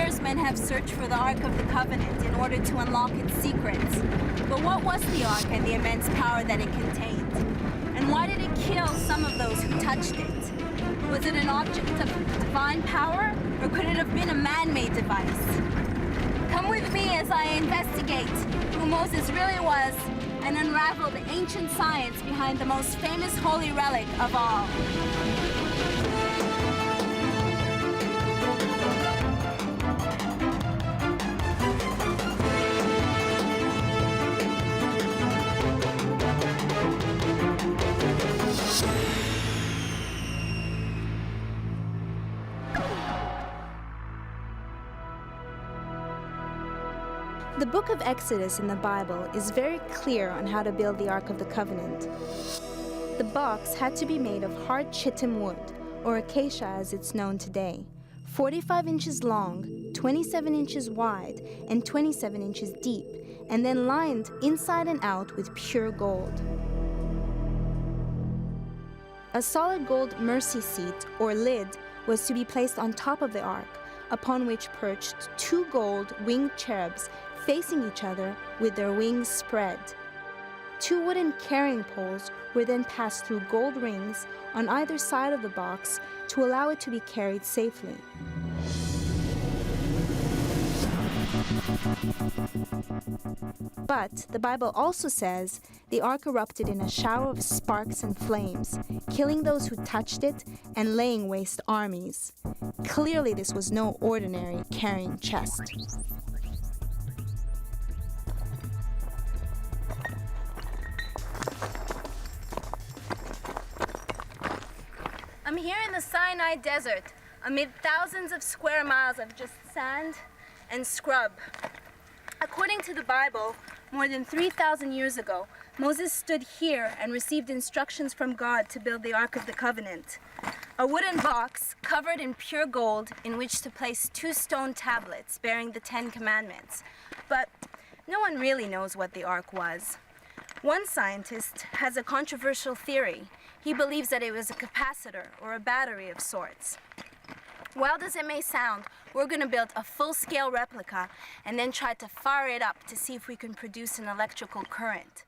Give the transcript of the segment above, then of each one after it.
years, men have searched for the Ark of the Covenant in order to unlock its secrets. But what was the Ark and the immense power that it contained? And why did it kill some of those who touched it? Was it an object of divine power, or could it have been a man-made device? Come with me as I investigate who Moses really was and unravel the ancient science behind the most famous holy relic of all. The book of Exodus in the Bible is very clear on how to build the Ark of the Covenant. The box had to be made of hard shittim wood, or acacia as it's known today, 45 inches long, 27 inches wide, and 27 inches deep, and then lined inside and out with pure gold. A solid gold mercy seat, or lid, was to be placed on top of the ark, upon which perched 2 gold winged cherubs facing each other with their wings spread. 2 wooden carrying poles were then passed through gold rings on either side of the box to allow it to be carried safely. But the Bible also says the ark erupted in a shower of sparks and flames, killing those who touched it and laying waste armies. Clearly this was no ordinary carrying chest. I'm here in the Sinai Desert, amid thousands of square miles of just sand and scrub. According to the Bible, more than 3,000 years ago, Moses stood here and received instructions from God to build the Ark of the Covenant. A wooden box covered in pure gold in which to place 2 stone tablets bearing the 10 Commandments. But no one really knows what the Ark was. One scientist has a controversial theory. He believes that it was a capacitor or a battery of sorts. Wild as it may sound, we're going to build a full-scale replica and then try to fire it up to see if we can produce an electrical current.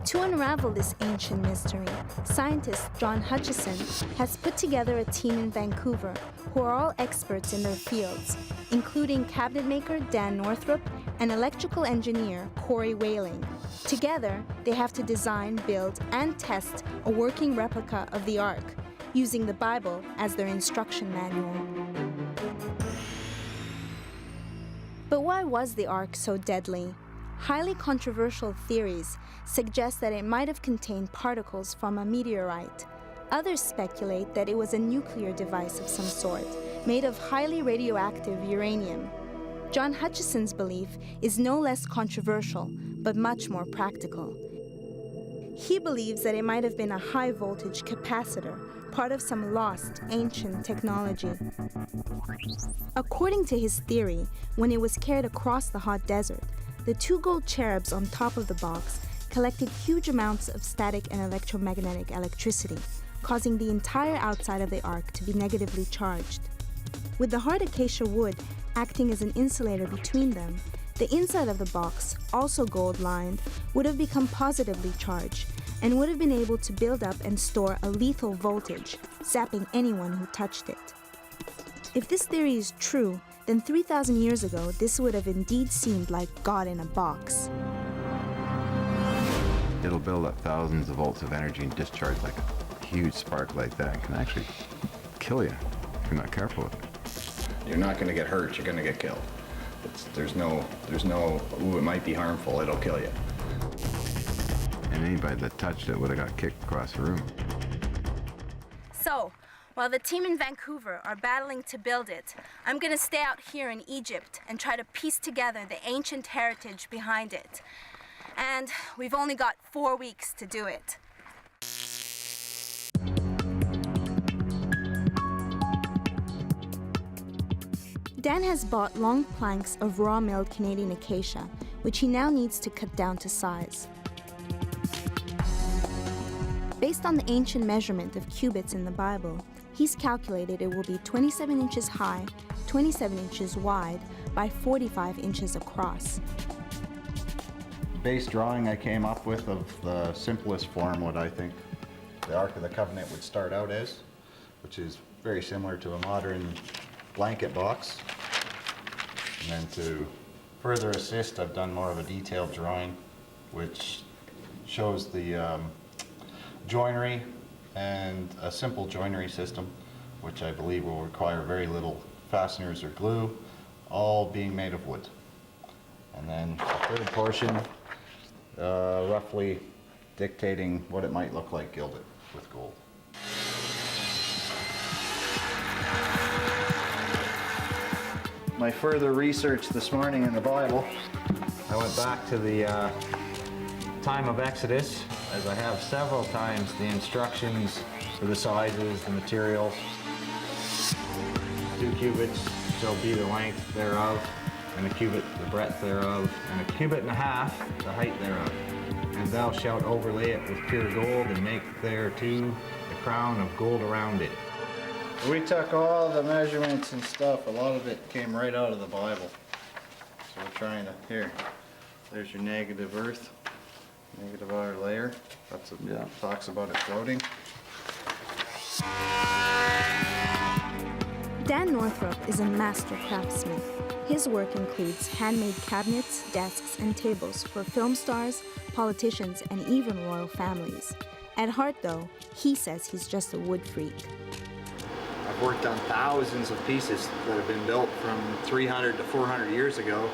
To unravel this ancient mystery, scientist John Hutchison has put together a team in Vancouver who are all experts in their fields, including cabinet maker Dan Northrup and electrical engineer Corey Whaling. Together, they have to design, build, and test a working replica of the Ark, using the Bible as their instruction manual. But why was the Ark so deadly? Highly controversial theories suggest that it might have contained particles from a meteorite. Others speculate that it was a nuclear device of some sort, made of highly radioactive uranium. John Hutchison's belief is no less controversial, but much more practical. He believes that it might have been a high-voltage capacitor, part of some lost, ancient technology. According to his theory, when it was carried across the hot desert, the 2 gold cherubs on top of the box collected huge amounts of static and electromagnetic electricity, causing the entire outside of the ark to be negatively charged. With the hard acacia wood acting as an insulator between them, the inside of the box, also gold-lined, would have become positively charged and would have been able to build up and store a lethal voltage, zapping anyone who touched it. If this theory is true, then 3,000 years ago, this would have indeed seemed like God in a box. It'll build up thousands of volts of energy and discharge like a huge spark like that. It can actually kill you if you're not careful with it. You're not going to get hurt, you're going to get killed. There's no, ooh, it might be harmful, it'll kill you. And anybody that touched it would have got kicked across the room. So, while the team in Vancouver are battling to build it, I'm going to stay out here in Egypt and try to piece together the ancient heritage behind it. And we've only got 4 weeks to do it. Dan has bought long planks of raw milled Canadian acacia, which he now needs to cut down to size. Based on the ancient measurement of cubits in the Bible, He's calculated it will be 27 inches high, 27 inches wide, by 45 inches across. Base drawing I came up with of the simplest form, what I think the Ark of the Covenant would start out as, which is very similar to a modern blanket box. And then to further assist, I've done more of a detailed drawing, which shows the joinery and a simple joinery system, which I believe will require very little fasteners or glue, all being made of wood. And then the third portion, roughly dictating what it might look like gilded with gold. My further research this morning in the Bible, I went back to the time of Exodus, as I have several times the instructions for the sizes, the materials. 2 cubits shall be the length thereof, and a cubit the breadth thereof, and a cubit and a half the height thereof. And thou shalt overlay it with pure gold, and make thereto the crown of gold around it. We took all the measurements and stuff, a lot of it came right out of the Bible. So we're trying to, here, there's your negative earth, negative outer layer. That's what talks about it floating. Dan Northrop is a master craftsman. His work includes handmade cabinets, desks, and tables for film stars, politicians, and even royal families. At heart, though, he says he's just a wood freak. I've worked on thousands of pieces that have been built from 300 to 400 years ago.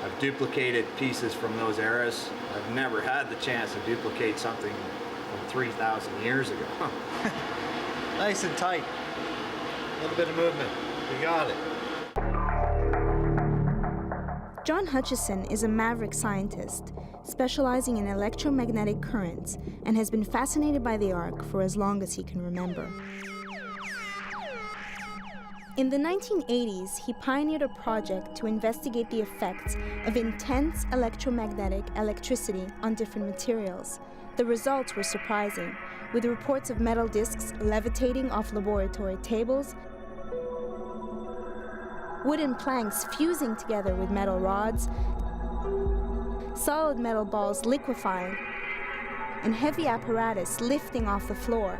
I've duplicated pieces from those eras. I've never had the chance to duplicate something from 3,000 years ago. Nice and tight. A little bit of movement. We got it. John Hutchison is a maverick scientist, specializing in electromagnetic currents, and has been fascinated by the Ark for as long as he can remember. In the 1980s, he pioneered a project to investigate the effects of intense electromagnetic electricity on different materials. The results were surprising, with reports of metal discs levitating off laboratory tables, wooden planks fusing together with metal rods, solid metal balls liquefying, and heavy apparatus lifting off the floor.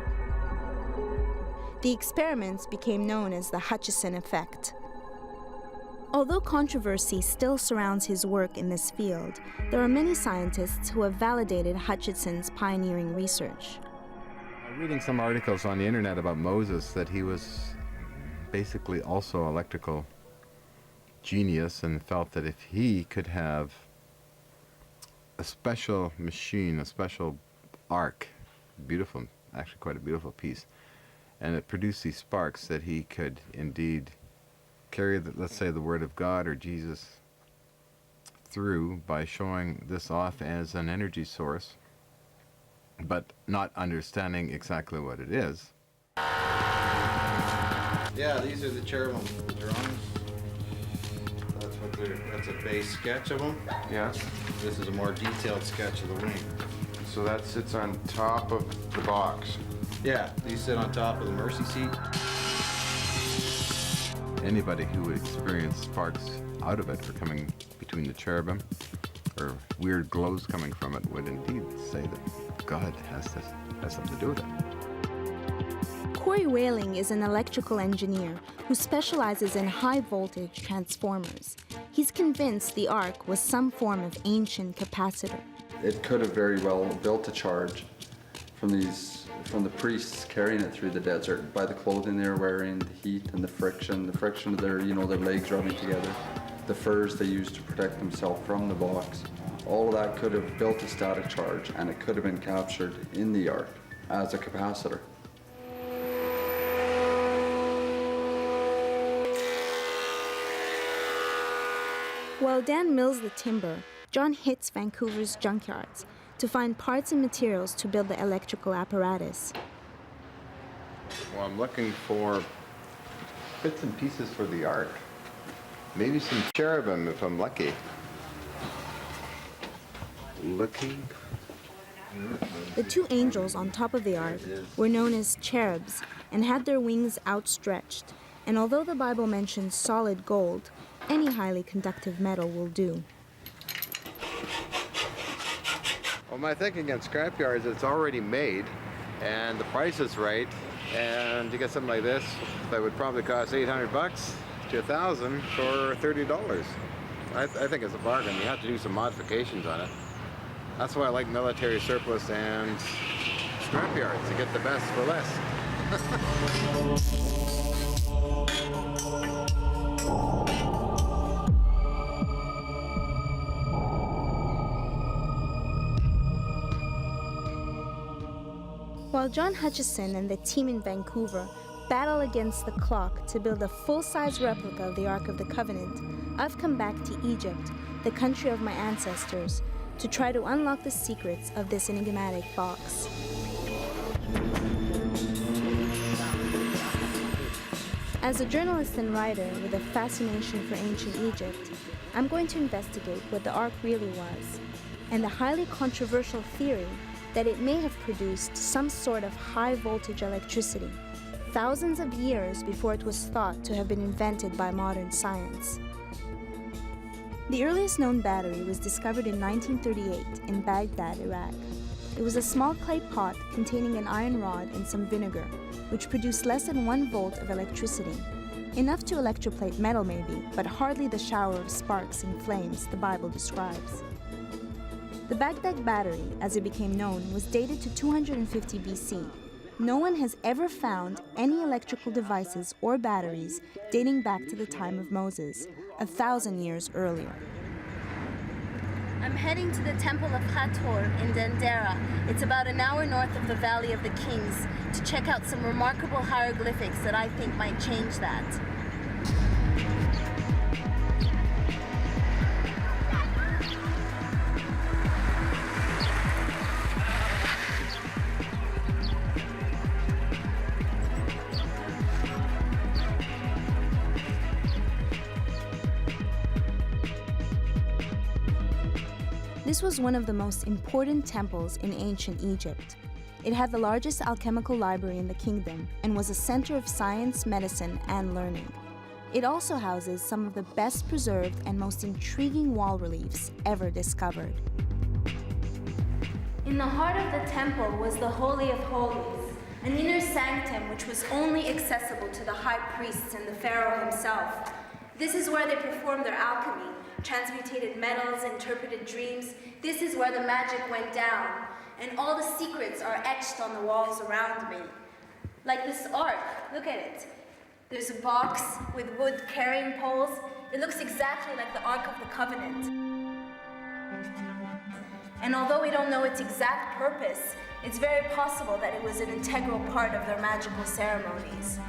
The experiments became known as the Hutchison effect. Although controversy still surrounds his work in this field, there are many scientists who have validated Hutchison's pioneering research. I'm reading some articles on the internet about Moses that he was basically also electrical genius and felt that if he could have a special machine, a special ark, beautiful, actually quite a beautiful piece, and it produced these sparks, that he could indeed carry, let's say, the Word of God or Jesus through by showing this off as an energy source, but not understanding exactly what it is. Yeah, these are the cherubim drawings. That's a base sketch of them. Yeah, This is a more detailed sketch of the wing. so that sits on top of the box. Yeah, these sit on top of the mercy seat. Anybody who would experience sparks out of it or coming between the cherubim, or weird glows coming from it, would indeed say that God has something to do with it. Corey Whaling is an electrical engineer who specializes in high-voltage transformers. He's convinced the Ark was some form of ancient capacitor. It could have very well built a charge from the priests carrying it through the desert by the clothing they're wearing, the heat and the friction of their legs rubbing together, the furs they used to protect themselves from the box. All of that could have built a static charge, and it could have been captured in the Ark as a capacitor. While Dan mills the timber, John hits Vancouver's junkyards to find parts and materials to build the electrical apparatus. Well, I'm looking for bits and pieces for the Ark. Maybe some cherubim if I'm lucky. Looking. The two angels on top of the Ark were known as cherubs, and had their wings outstretched. And although the Bible mentions solid gold, any highly conductive metal will do. Well, my thinking on scrapyards, it's already made, and the price is right, and you get something like this that would probably cost $800 to $1,000 for $30. I think it's a bargain. You have to do some modifications on it. That's why I like military surplus and scrapyards, to get the best for less. While John Hutchison and the team in Vancouver battle against the clock to build a full-size replica of the Ark of the Covenant, I've come back to Egypt, the country of my ancestors, to try to unlock the secrets of this enigmatic box. As a journalist and writer with a fascination for ancient Egypt, I'm going to investigate what the Ark really was, and the highly controversial theory that it may have produced some sort of high-voltage electricity, thousands of years before it was thought to have been invented by modern science. The earliest known battery was discovered in 1938 in Baghdad, Iraq. It was a small clay pot containing an iron rod and some vinegar, which produced less than 1 volt of electricity. Enough to electroplate metal maybe, but hardly the shower of sparks and flames the Bible describes. The Baghdad battery, as it became known, was dated to 250 BC. No one has ever found any electrical devices or batteries dating back to the time of Moses, 1,000 years earlier. I'm heading to the Temple of Hathor in Dendera. It's about an hour north of the Valley of the Kings to check out some remarkable hieroglyphics that I think might change that. This was one of the most important temples in ancient Egypt. It had the largest alchemical library in the kingdom and was a center of science, medicine, and learning. It also houses some of the best preserved and most intriguing wall reliefs ever discovered. In the heart of the temple was the Holy of Holies, an inner sanctum which was only accessible to the high priests and the pharaoh himself. This is where they performed their alchemy, transmutated metals, interpreted dreams. This is where the magic went down, and all the secrets are etched on the walls around me. Like this ark, look at it. There's a box with wood carrying poles. It looks exactly like the Ark of the Covenant. And although we don't know its exact purpose, it's very possible that it was an integral part of their magical ceremonies.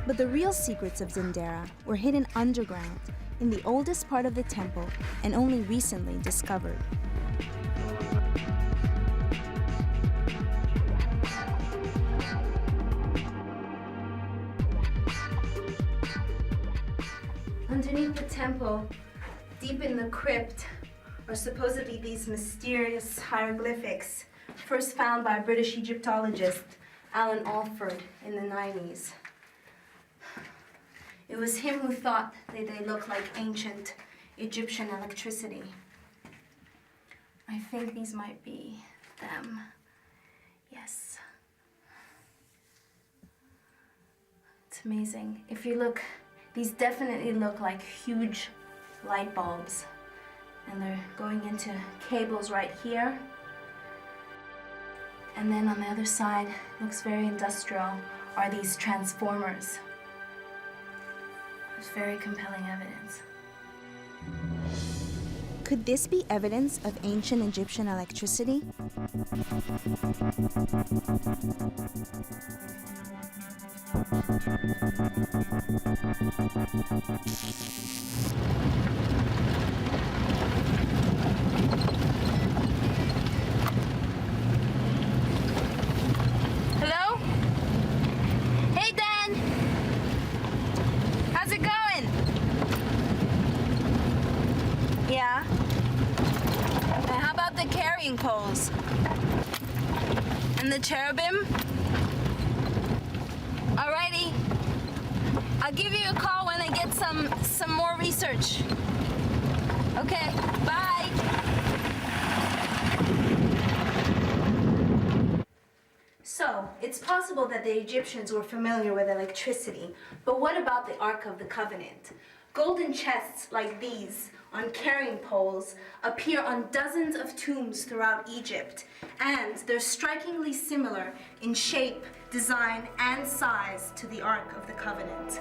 But the real secrets of Dendera were hidden underground, in the oldest part of the temple and only recently discovered. Underneath the temple, deep in the crypt, are supposedly these mysterious hieroglyphics, first found by British Egyptologist Alan Alford in the 90s. It was him who thought that they looked like ancient Egyptian electricity. I think these might be them. Yes. It's amazing. If you look, these definitely look like huge light bulbs. And they're going into cables right here. And then on the other side, looks very industrial, are these transformers. It's very compelling evidence. Could this be evidence of ancient Egyptian electricity? Hello? Hey, Dan! How's it going? poles. And the cherubim. Alrighty. I'll give you a call when I get some more research. Okay, bye. So, it's possible that the Egyptians were familiar with electricity, but what about the Ark of the Covenant? Golden chests like these on carrying poles appear on dozens of tombs throughout Egypt, and they're strikingly similar in shape, design, and size to the Ark of the Covenant.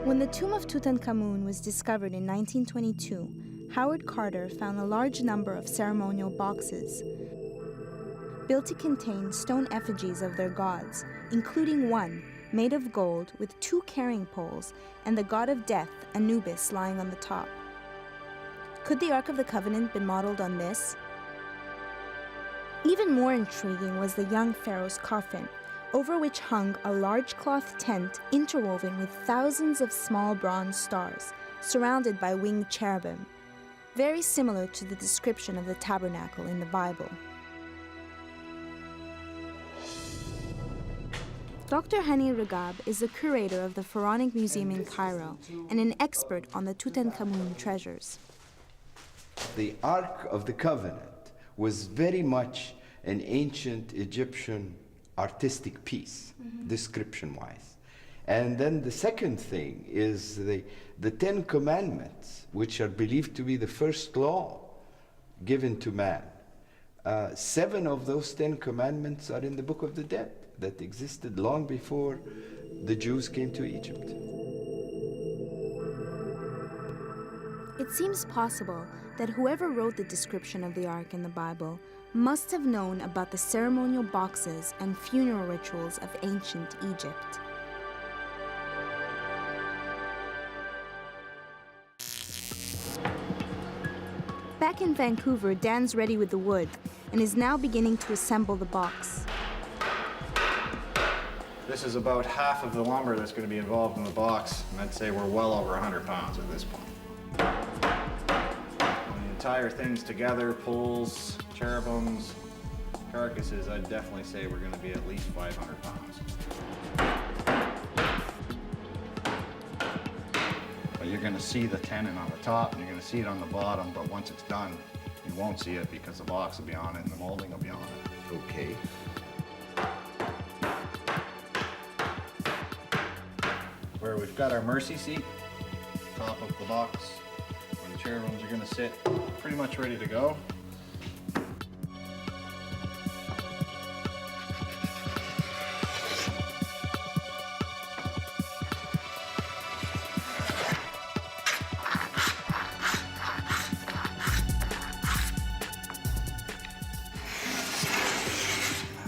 When the tomb of Tutankhamun was discovered in 1922, Howard Carter found a large number of ceremonial boxes built to contain stone effigies of their gods, including one made of gold with 2 carrying poles and the god of death, Anubis, lying on the top. Could the Ark of the Covenant be modeled on this? Even more intriguing was the young pharaoh's coffin, over which hung a large cloth tent interwoven with thousands of small bronze stars, surrounded by winged cherubim, very similar to the description of the tabernacle in the Bible. Dr. Hani Regab is the curator of the Pharaonic Museum in Cairo and an expert on the Tutankhamun treasures. The Ark of the Covenant was very much an ancient Egyptian artistic piece, description-wise. And then the second thing is the 10 Commandments, which are believed to be the first law given to man. 7 of those 10 Commandments are in the Book of the Dead that existed long before the Jews came to Egypt. It seems possible that whoever wrote the description of the Ark in the Bible must have known about the ceremonial boxes and funeral rituals of ancient Egypt. Back in Vancouver, Dan's ready with the wood and is now beginning to assemble the box. This is about half of the lumber that's going to be involved in the box, and I'd say we're well over 100 pounds at this point. When the entire thing's together, poles, cherubims, carcasses, I'd definitely say we're going to be at least 500 pounds. But you're going to see the tenon on the top, and you're going to see it on the bottom, but once it's done, you won't see it because the box will be on it and the molding will be on it. Okay. Where we've got our mercy seat, top of the box, where the cherubims are going to sit, pretty much ready to go.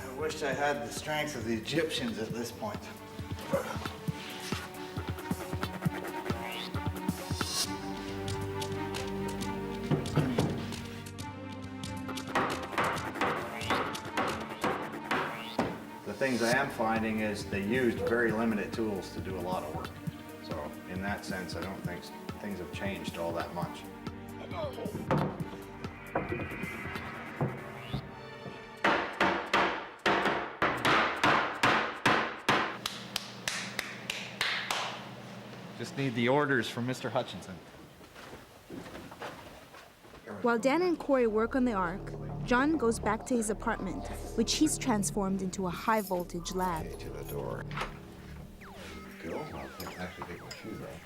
I wish I had the strength of the Egyptians at this point. Things I am finding is they used very limited tools to do a lot of work. So in that sense, I don't think things have changed all that much. Just need the orders from Mr. Hutchinson. While Dan and Corey work on the Ark, John goes back to his apartment, which he's transformed into a high-voltage lab. To the door. Cool. I'll actually take my shoes off.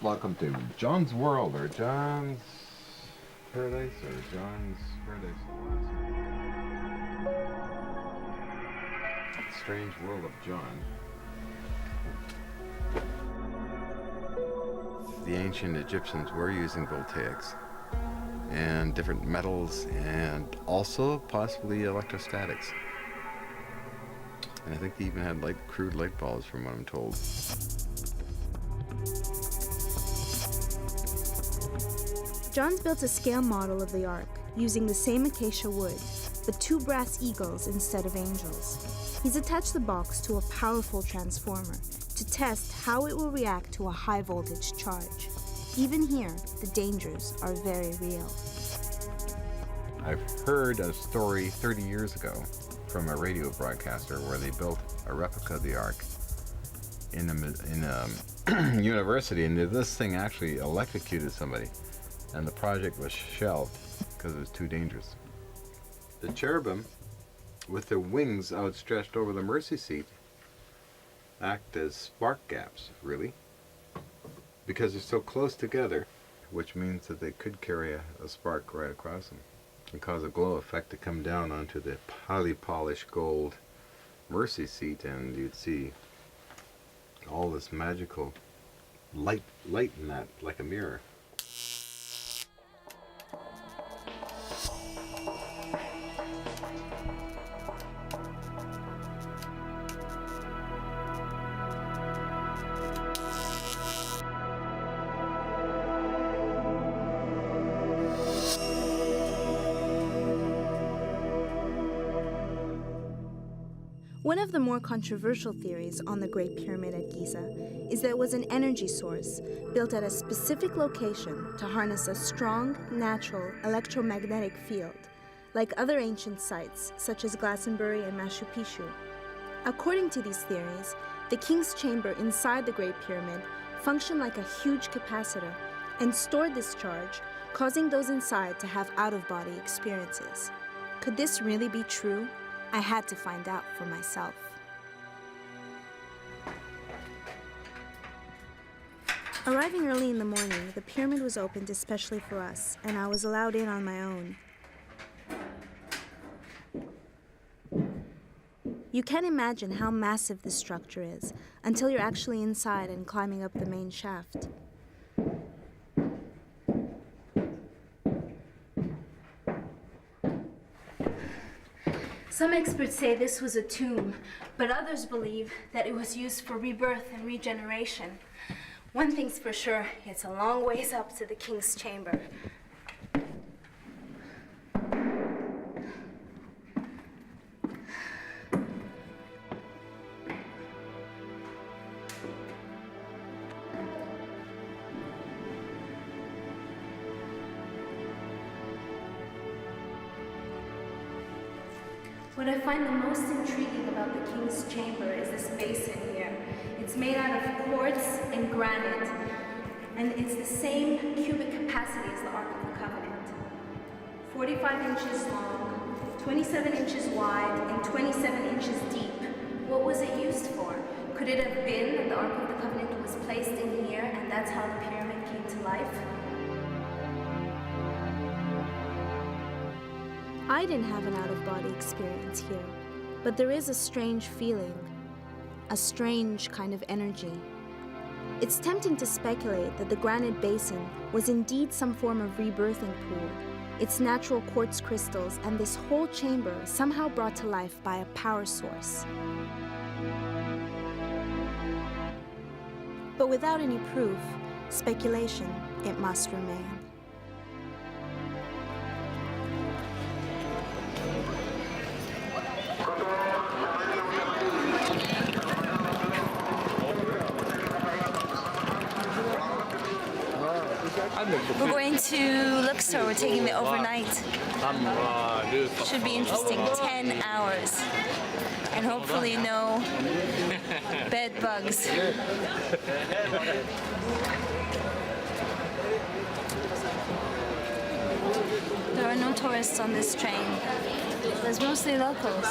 Welcome to John's World, or John's Paradise, or John's Paradise. Strange World of John. The ancient Egyptians were using voltaics and different metals, and also possibly electrostatics. And I think they even had crude light bulbs, from what I'm told. John's built a scale model of the Ark using the same acacia wood, but 2 brass eagles instead of angels. He's attached the box to a powerful transformer to test how it will react to a high voltage charge. Even here, the dangers are very real. I've heard a story 30 years ago from a radio broadcaster where they built a replica of the Ark in a university, and this thing actually electrocuted somebody, and the project was shelved because it was too dangerous. The cherubim, with their wings outstretched over the mercy seat, act as spark gaps, really, because they're so close together, which means that they could carry a spark right across them and cause a glow effect to come down onto the highly polished gold mercy seat, and you'd see all this magical light in that, like a mirror. One of the more controversial theories on the Great Pyramid at Giza is that it was an energy source built at a specific location to harness a strong, natural electromagnetic field, like other ancient sites such as Glastonbury and Machu Picchu. According to these theories, the king's chamber inside the Great Pyramid functioned like a huge capacitor and stored this charge, causing those inside to have out-of-body experiences. Could this really be true? I had to find out for myself. Arriving early in the morning, the pyramid was opened especially for us, and I was allowed in on my own. You can't imagine how massive this structure is until you're actually inside and climbing up the main shaft. Some experts say this was a tomb, but others believe that it was used for rebirth and regeneration. One thing's for sure, it's a long ways up to the king's chamber. What I find the most intriguing about the king's chamber is this basin here. It's made out of quartz and granite, and it's the same cubic capacity as the Ark of the Covenant. 45 inches long, 27 inches wide, and 27 inches deep. What was it used for? Could it have been that the Ark of the Covenant was placed in here, and that's how the pyramid came to life? I didn't have an out-of-body experience here, but there is a strange feeling, a strange kind of energy. It's tempting to speculate that the granite basin was indeed some form of rebirthing pool, its natural quartz crystals and this whole chamber somehow brought to life by a power source. But without any proof, speculation, it must remain. We're going to Luxor. We're taking the overnight. Should be interesting. 10 hours. And hopefully no bed bugs. There are no tourists on this train. There's mostly locals.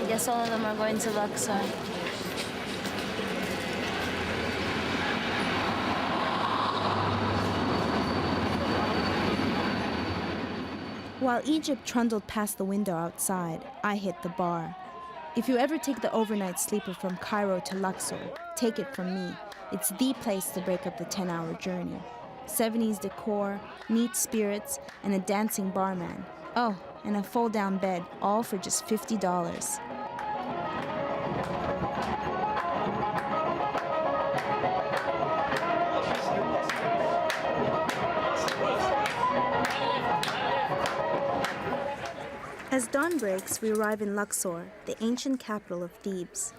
I guess all of them are going to Luxor. While Egypt trundled past the window outside, I hit the bar. If you ever take the overnight sleeper from Cairo to Luxor, take it from me. It's the place to break up the 10-hour journey. 70s decor, neat spirits, and a dancing barman. Oh, and a fold-down bed, all for just $50. As dawn breaks, we arrive in Luxor, the ancient capital of Thebes.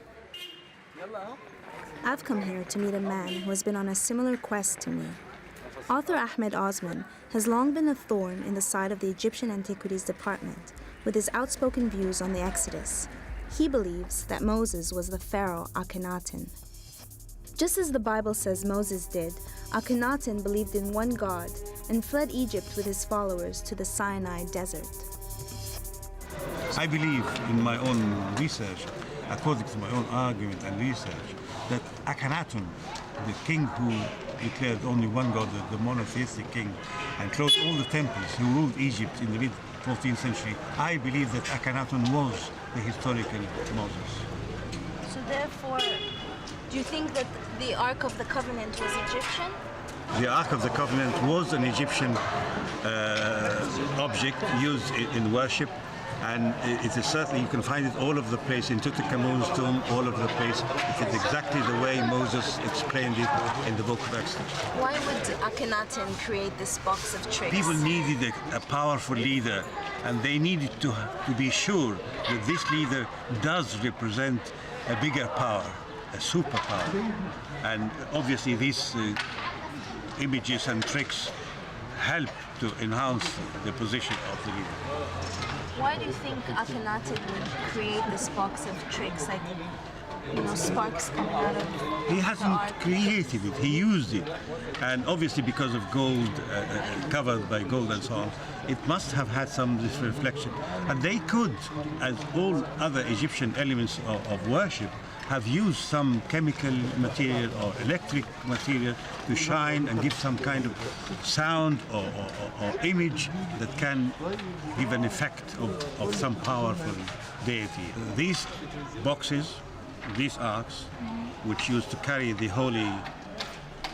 I've come here to meet a man who has been on a similar quest to me. Author Ahmed Osman has long been a thorn in the side of the Egyptian Antiquities Department, with his outspoken views on the Exodus. He believes that Moses was the pharaoh Akhenaten. Just as the Bible says Moses did, Akhenaten believed in one God and fled Egypt with his followers to the Sinai desert. I believe in my own research, according to my own argument and research, that Akhenaten, the king who declared only one God, the monotheistic king, and closed all the temples, who ruled Egypt in the mid-14th century, I believe that Akhenaten was the historical Moses. So therefore, do you think that the Ark of the Covenant was Egyptian? The Ark of the Covenant was an Egyptian object used in worship, and it is certainly, you can find it all over the place in Tutankhamun's tomb, all over the place. It is exactly the way Moses explained it in the book of Exodus. Why would Akhenaten create this box of tricks? People needed a powerful leader, and they needed to be sure that this leader does represent a bigger power, a superpower. And obviously these images and tricks help to enhance the position of the leader. Why do you think Akhenaten would create this box of tricks, like, sparks coming out of He the hasn't Ark? created it, he used it. And obviously because of gold, covered by gold and so on, it must have had some this reflection. And they could, as all other Egyptian elements of worship, have used some chemical material or electric material to shine and give some kind of sound or image that can give an effect of some powerful deity. These boxes, these arks, which used to carry the holy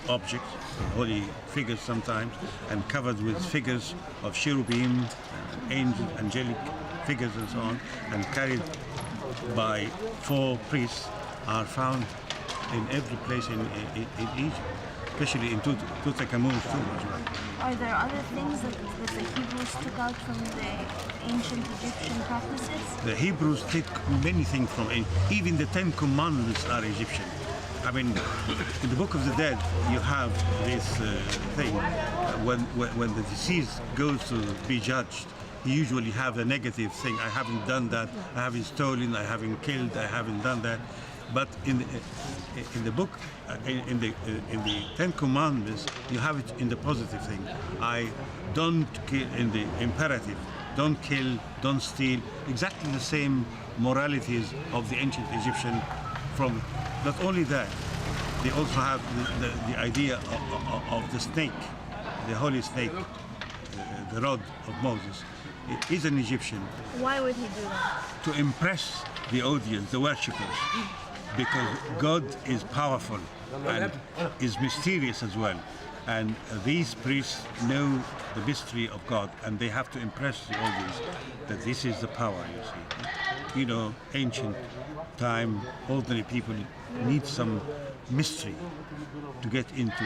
objects, holy figures sometimes, and covered with figures of cherubim, angelic figures and so on, and carried by 4 priests, are found in every place in Egypt, especially in Tutankhamun's tomb as well. Are there other things that the Hebrews took out from the ancient Egyptian practices? The Hebrews take many things from it. Even the 10 Commandments are Egyptian. I mean, in the Book of the Dead, you have this thing. When the deceased goes to be judged, you usually have a negative thing. I haven't done that. I haven't stolen. I haven't killed. I haven't done that. But in the book, in the 10 Commandments, you have it in the positive thing. I don't kill, in the imperative. Don't kill, don't steal. Exactly the same moralities of the ancient Egyptian. From not only that, they also have the idea of the snake, the holy snake, the rod of Moses. It is an Egyptian. Why would he do that? To impress the audience, the worshippers, because God is powerful and is mysterious as well. And these priests know the mystery of God, and they have to impress the audience that this is the power, you see. Ancient time, ordinary people need some mystery to get into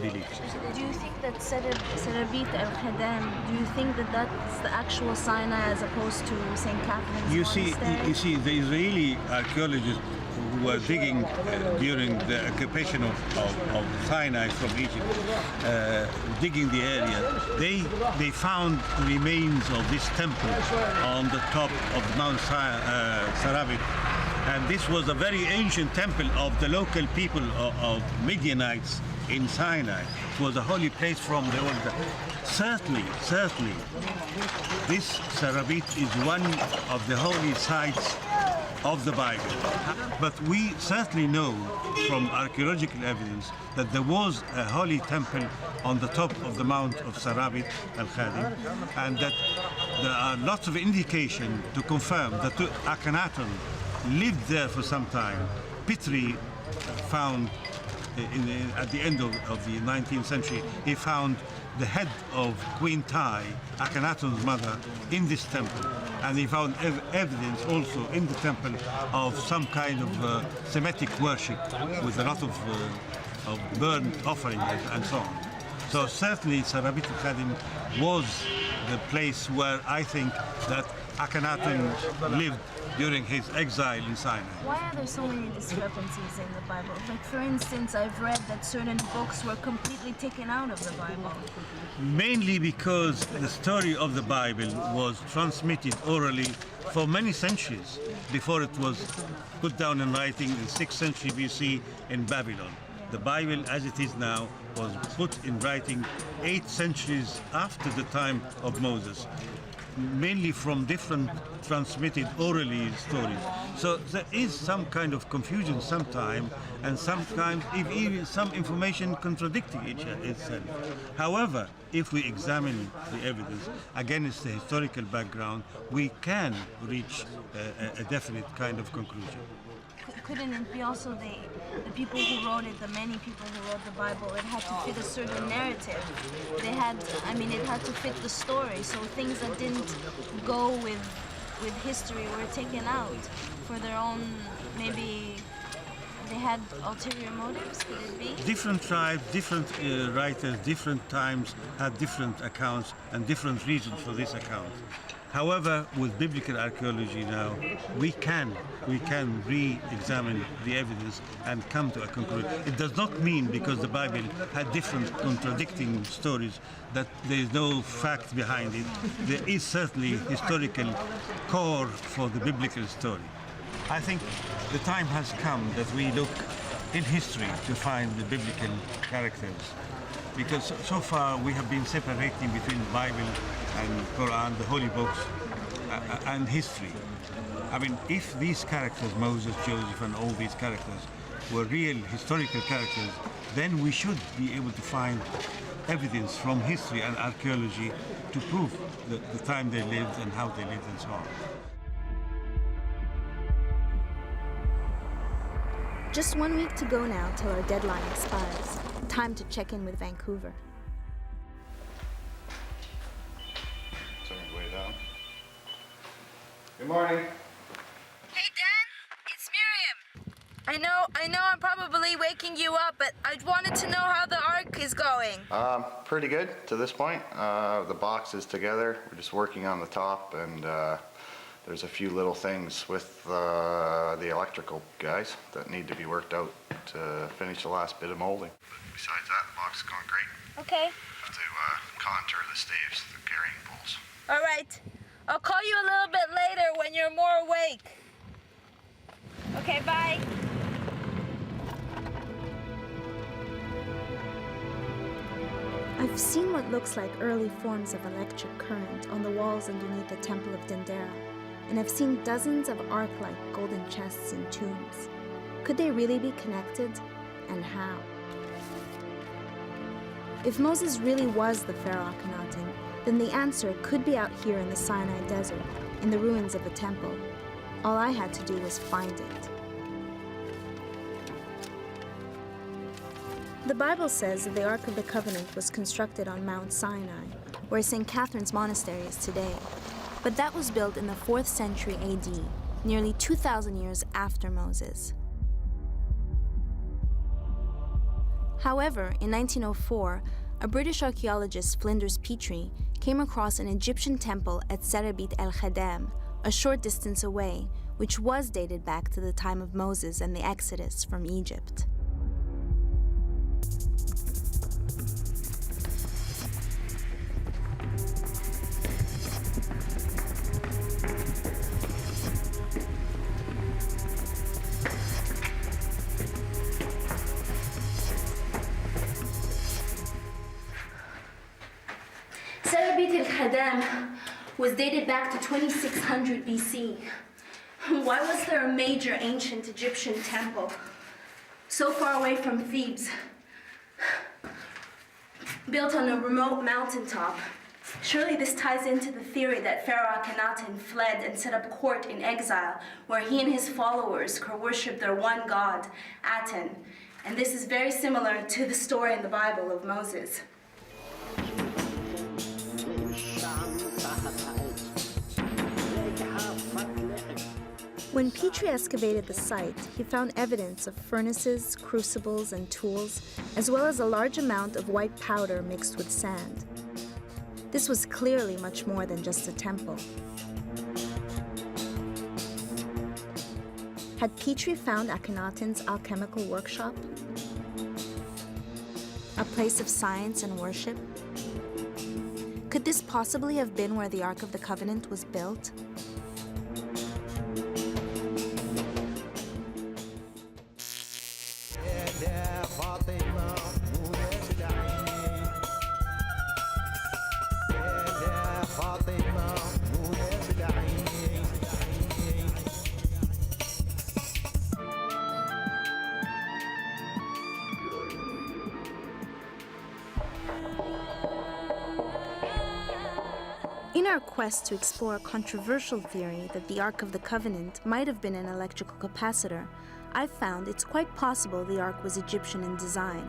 belief. Do you think that Serabit al-Khadam, do you think that that's the actual Sinai as opposed to St. Catherine's Monastery? You see, the Israeli archaeologists who were digging during the occupation of Sinai from Egypt, digging the area, they found the remains of this temple on the top of Mount Sarabit. And this was a very ancient temple of the local people of Midianites in Sinai. It was a holy place from the old time. Certainly, this Sarabit is one of the holy sites of the Bible. But we certainly know from archaeological evidence that there was a holy temple on the top of the Mount of Sarabit al-Khadim, and that there are lots of indication to confirm that Akhenaten lived there for some time. Petrie found, at the end of the 19th century, he found the head of Queen Tai, Akhenaten's mother, in this temple. And he found evidence also in the temple of some kind of Semitic worship with a lot of burnt offerings and so on. So certainly Sarabit al-Khadim was the place where I think that Akhenaten lived during his exile in Sinai. Why are there so many discrepancies in the Bible? Like, for instance, I've read that certain books were completely taken out of the Bible. Mainly because the story of the Bible was transmitted orally for many centuries before it was put down in writing in 6th century BC in Babylon. The Bible, as it is now, was put in writing 8 centuries after the time of Moses, mainly from different transmitted orally stories. So there is some kind of confusion sometimes, and sometimes even some information contradicting itself. However, if we examine the evidence against the historical background, we can reach a definite kind of conclusion. Couldn't it be also the people who wrote it, the many people who wrote the Bible, it had to fit a certain narrative. It had to fit the story. So things that didn't go with history were taken out for their own, maybe they had ulterior motives, could it be? Different tribes, different writers, different times had different accounts and different reasons for this account. However, with biblical archaeology now, we can re-examine the evidence and come to a conclusion. It does not mean because the Bible had different contradicting stories that there is no fact behind it. There is certainly historical core for the biblical story. I think the time has come that we look in history to find the biblical characters, because so far we have been separating between the Bible and Quran, the holy books, and history. I mean, if these characters, Moses, Joseph, and all these characters, were real historical characters, then we should be able to find evidence from history and archaeology to prove the time they lived and how they lived and so on. Just 1 week to go now till our deadline expires. Time to check in with Vancouver. Way down. Good morning. Hey Dan, it's Miriam. I know I'm probably waking you up, but I wanted to know how the Ark is going. Pretty good to this point. The box is together. We're just working on the top, and there's a few little things with the electrical guys that need to be worked out to finish the last bit of molding. But besides that, the box is going great. Okay. Have to contour the staves, the carrying poles. All right. I'll call you a little bit later when you're more awake. Okay, bye. I've seen what looks like early forms of electric current on the walls underneath the Temple of Dendera, and I've seen dozens of ark-like golden chests in tombs. Could they really be connected, and how? If Moses really was the Pharaoh Akhenaten, then the answer could be out here in the Sinai Desert, in the ruins of the temple. All I had to do was find it. The Bible says that the Ark of the Covenant was constructed on Mount Sinai, where St. Catherine's Monastery is today. But that was built in the 4th century AD, nearly 2,000 years after Moses. However, in 1904, a British archaeologist, Flinders Petrie, came across an Egyptian temple at Serabit el-Khadem, a short distance away, which was dated back to the time of Moses and the Exodus from Egypt. Serabit el-Khadem was dated back to 2600 BC. Why was there a major ancient Egyptian temple so far away from Thebes, built on a remote mountaintop? Surely this ties into the theory that Pharaoh Akhenaten fled and set up court in exile, where he and his followers could worship their one god, Aten. And this is very similar to the story in the Bible of Moses. When Petrie excavated the site, he found evidence of furnaces, crucibles, and tools, as well as a large amount of white powder mixed with sand. This was clearly much more than just a temple. Had Petrie found Akhenaten's alchemical workshop? A place of science and worship? Could this possibly have been where the Ark of the Covenant was built? In our quest to explore a controversial theory that the Ark of the Covenant might have been an electrical capacitor, I've found it's quite possible the Ark was Egyptian in design,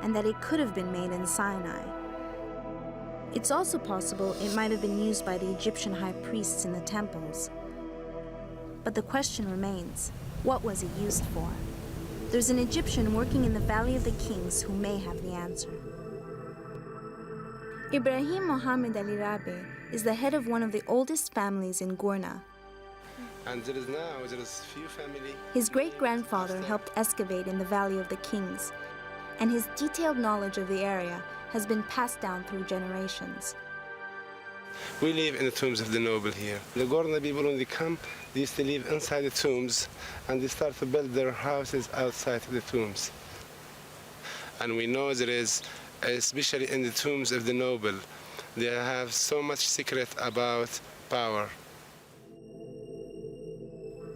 and that it could have been made in Sinai. It's also possible it might have been used by the Egyptian high priests in the temples. But the question remains, what was it used for? There's an Egyptian working in the Valley of the Kings who may have the answer. Ibrahim Mohammed Ali Rabi is the head of one of the oldest families in Gourna. And there is few family. His great-grandfather helped excavate in the Valley of the Kings, and his detailed knowledge of the area has been passed down through generations. We live in the tombs of the noble here. The Gourna people, when they come, they used to live inside the tombs, and they start to build their houses outside the tombs. And we know there is, especially in the tombs of the noble, they have so much secret about power.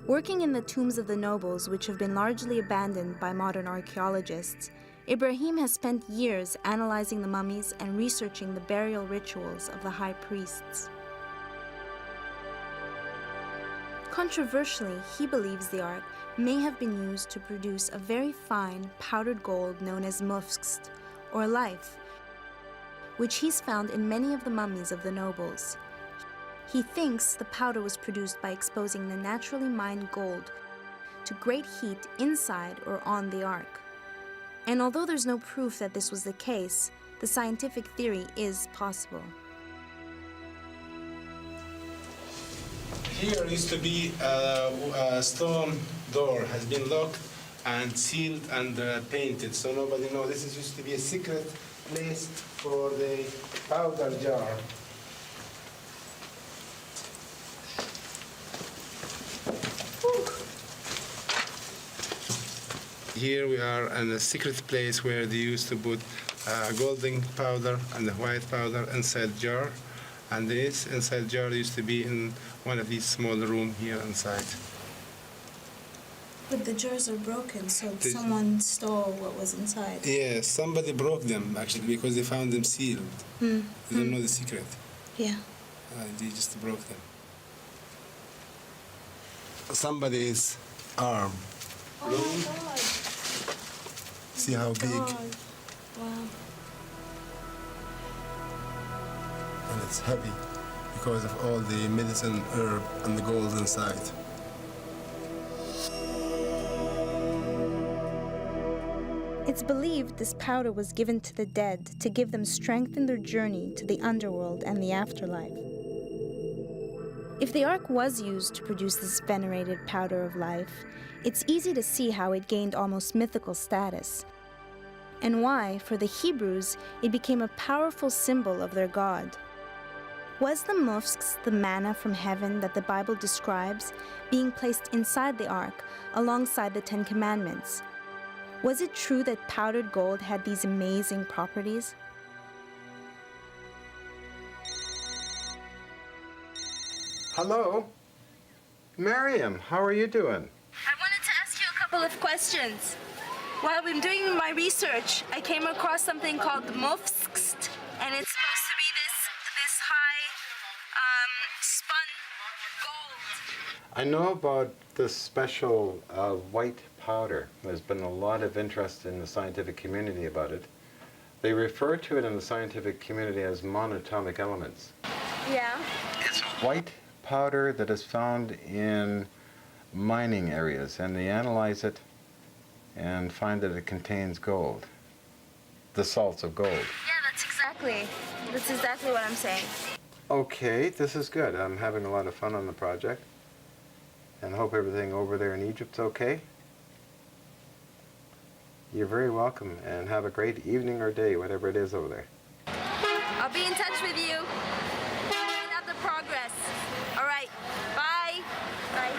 Working in the tombs of the nobles, which have been largely abandoned by modern archaeologists, Ibrahim has spent years analyzing the mummies and researching the burial rituals of the high priests. Controversially, he believes the Ark may have been used to produce a very fine powdered gold known as mufskst, or life, which he's found in many of the mummies of the nobles. He thinks the powder was produced by exposing the naturally mined gold to great heat inside or on the Ark. And although there's no proof that this was the case, the scientific theory is possible. Here used to be a stone door, has been locked and sealed and painted, so nobody knows. This is used to be a secret place for the powder jar. Here we are in a secret place where they used to put golden powder and the white powder inside jar, and this inside jar used to be in one of these small rooms here inside. But the jars are broken, so someone stole what was inside. Yeah, somebody broke them actually because they found them sealed. They don't know the secret. Yeah. They just broke them. Somebody's arm. Oh my God. See how big? Wow. And it's heavy because of all the medicine herb and the gold inside. It's believed this powder was given to the dead to give them strength in their journey to the underworld and the afterlife. If the Ark was used to produce this venerated powder of life, it's easy to see how it gained almost mythical status, and why, for the Hebrews, it became a powerful symbol of their God. Was the mufskst the manna from heaven that the Bible describes being placed inside the Ark alongside the Ten Commandments? Was it true that powdered gold had these amazing properties? Hello? Miriam, how are you doing? I wanted to ask you a couple of questions. While I'm doing my research, I came across something called mufskst, and it's supposed to be this high spun gold. I know about this special white powder. There's been a lot of interest in the scientific community about it. They refer to it in the scientific community as monatomic elements. Yeah. It's white powder that is found in mining areas, and they analyze it and find that it contains gold, the salts of gold. Yeah, that's exactly what I'm saying. Okay, this is good. I'm having a lot of fun on the project. and hope everything over there in Egypt's okay. You're very welcome, and have a great evening or day, whatever it is over there. I'll be in touch with you. Find out the progress. All right. Bye. Bye.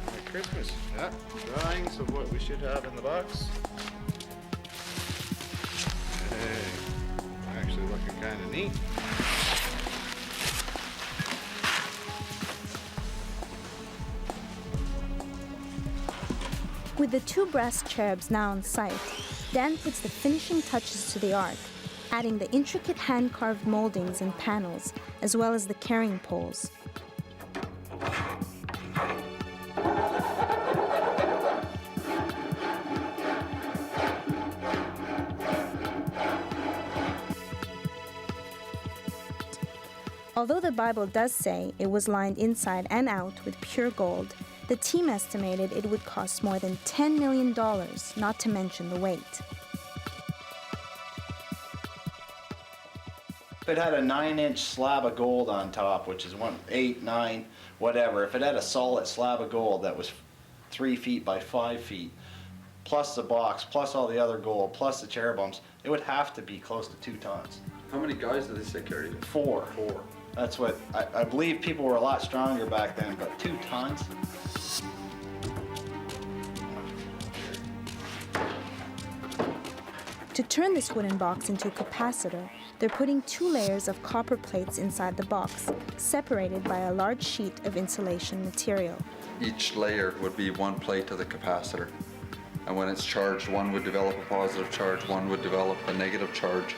Merry Christmas. Yeah, drawings of what we should have in the box. Hey, actually looking kind of neat. With the 2 brass cherubs now on site, Dan puts the finishing touches to the ark, adding the intricate hand-carved moldings and panels, as well as the carrying poles. Although the Bible does say it was lined inside and out with pure gold, the team estimated it would cost more than $10 million, not to mention the weight. If it had a 9-inch slab of gold on top, which is 8, 9, whatever, if it had a solid slab of gold that was 3 feet by 5 feet, plus the box, plus all the other gold, plus the cherubims, it would have to be close to 2 tons. How many guys did they say carried it? 4. That's what, I believe people were a lot stronger back then, but 2 tons? To turn this wooden box into a capacitor, they're putting 2 layers of copper plates inside the box, separated by a large sheet of insulation material. Each layer would be 1 plate of the capacitor. And when it's charged, one would develop a positive charge, one would develop a negative charge.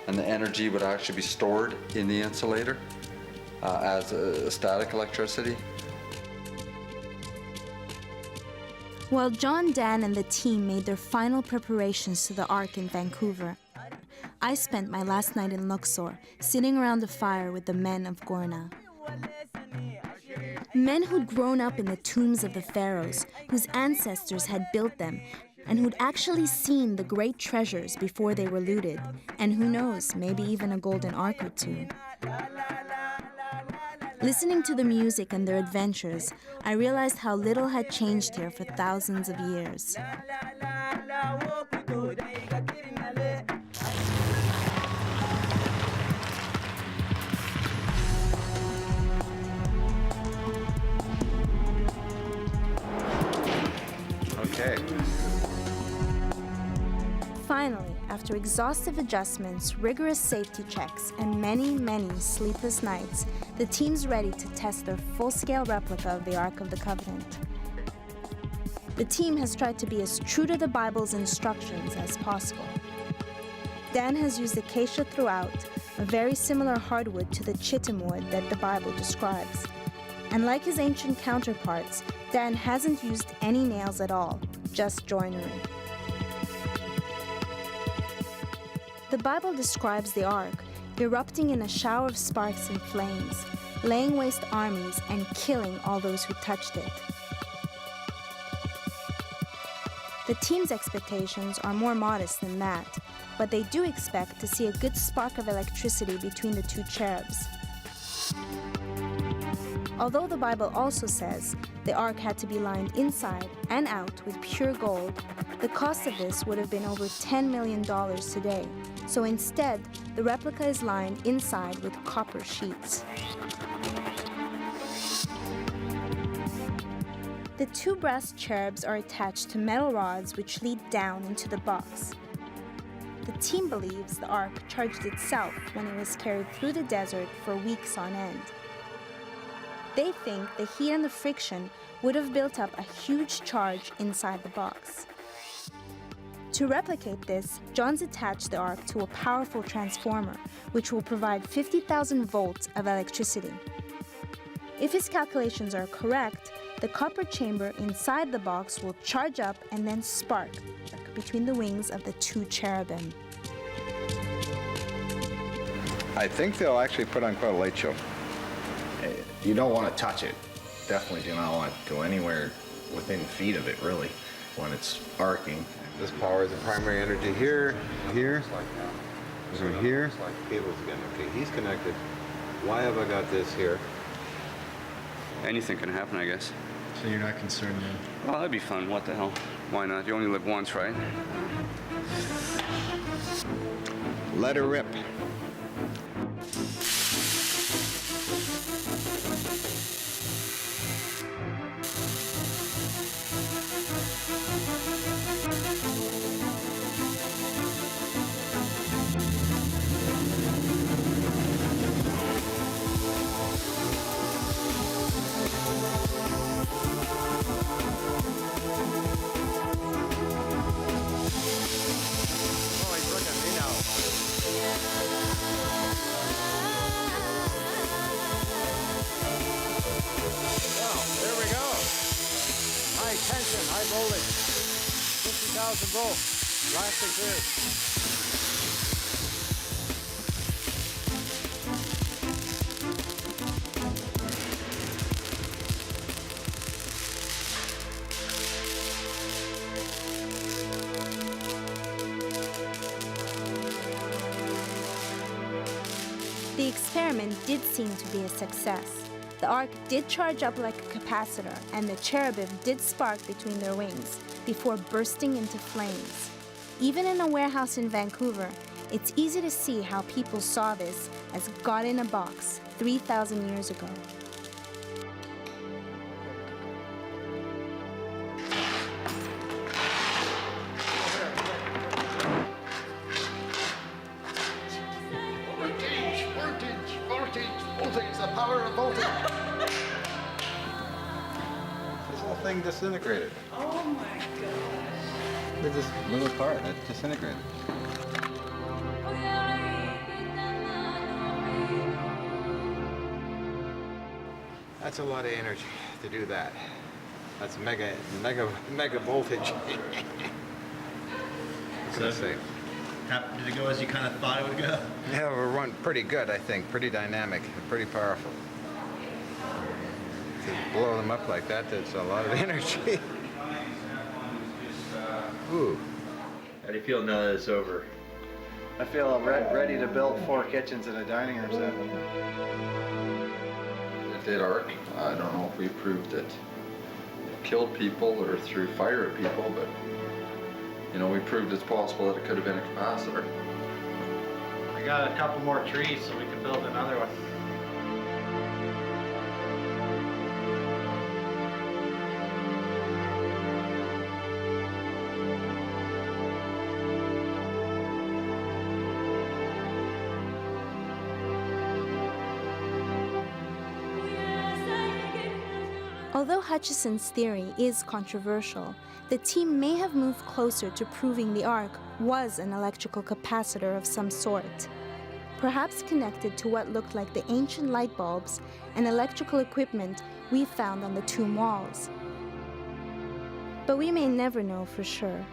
And the energy would actually be stored in the insulator as a static electricity. While John, Dan, and the team made their final preparations to the Ark in Vancouver, I spent my last night in Luxor, sitting around the fire with the men of Gorna. Men who'd grown up in the tombs of the pharaohs, whose ancestors had built them, and who'd actually seen the great treasures before they were looted, and who knows, maybe even a golden ark or 2. Listening to the music and their adventures, I realized how little had changed here for thousands of years. Okay. Finally, after exhaustive adjustments, rigorous safety checks, and many, many sleepless nights, the team's ready to test their full-scale replica of the Ark of the Covenant. The team has tried to be as true to the Bible's instructions as possible. Dan has used acacia throughout, a very similar hardwood to the chitim wood that the Bible describes. And like his ancient counterparts, Dan hasn't used any nails at all, just joinery. The Bible describes the Ark erupting in a shower of sparks and flames, laying waste armies and killing all those who touched it. The team's expectations are more modest than that, but they do expect to see a good spark of electricity between the 2 cherubs. Although the Bible also says the Ark had to be lined inside and out with pure gold, the cost of this would have been over $10 million today. So instead, the replica is lined inside with copper sheets. The 2 brass cherubs are attached to metal rods which lead down into the box. The team believes the Ark charged itself when it was carried through the desert for weeks on end. They think the heat and the friction would have built up a huge charge inside the box. To replicate this, John's attached the Ark to a powerful transformer, which will provide 50,000 volts of electricity. If his calculations are correct, the copper chamber inside the box will charge up and then spark between the wings of the 2 cherubim. I think they'll actually put on quite a light show. You don't want to touch it. Definitely do not want to go anywhere within feet of it, really, when it's arcing. This powers the primary energy here, here, so here. Cables again. Okay, he's connected. Why have I got this here? Anything can happen, I guess. So you're not concerned then? Well, that'd be fun. What the hell? Why not? You only live once, right? Let her rip. Tension, high voltage, 50,000 volts, plastic grid. The experiment did seem to be a success. The Ark did charge up like a capacitor, and the cherubim did spark between their wings before bursting into flames. Even in a warehouse in Vancouver, it's easy to see how people saw this as God in a box 3,000 years ago. Voltage, the power of voltage. This whole thing disintegrated. Oh my gosh. Look at this little part, it disintegrated. That's a lot of energy to do that. That's mega voltage. So, did it go as you kind of thought it would go? Yeah, we're running pretty good, I think. Pretty dynamic, pretty powerful. To blow them up like that, that's a lot of energy. Ooh. How do you feel now that it's over? I feel ready to build 4 kitchens and a dining room set. It did Ark. I don't know if we proved it killed people or threw fire at people, but you know, we proved it's possible that it could have been a capacitor. I got a couple more trees so we can build another one. Although Hutchison's theory is controversial, the team may have moved closer to proving the Ark was an electrical capacitor of some sort, perhaps connected to what looked like the ancient light bulbs and electrical equipment we found on the tomb walls. But we may never know for sure.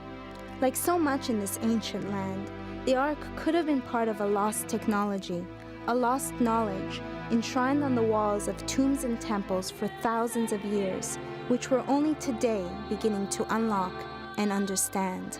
Like so much in this ancient land, the Ark could have been part of a lost technology, a lost knowledge, enshrined on the walls of tombs and temples for thousands of years, which we're only today beginning to unlock and understand.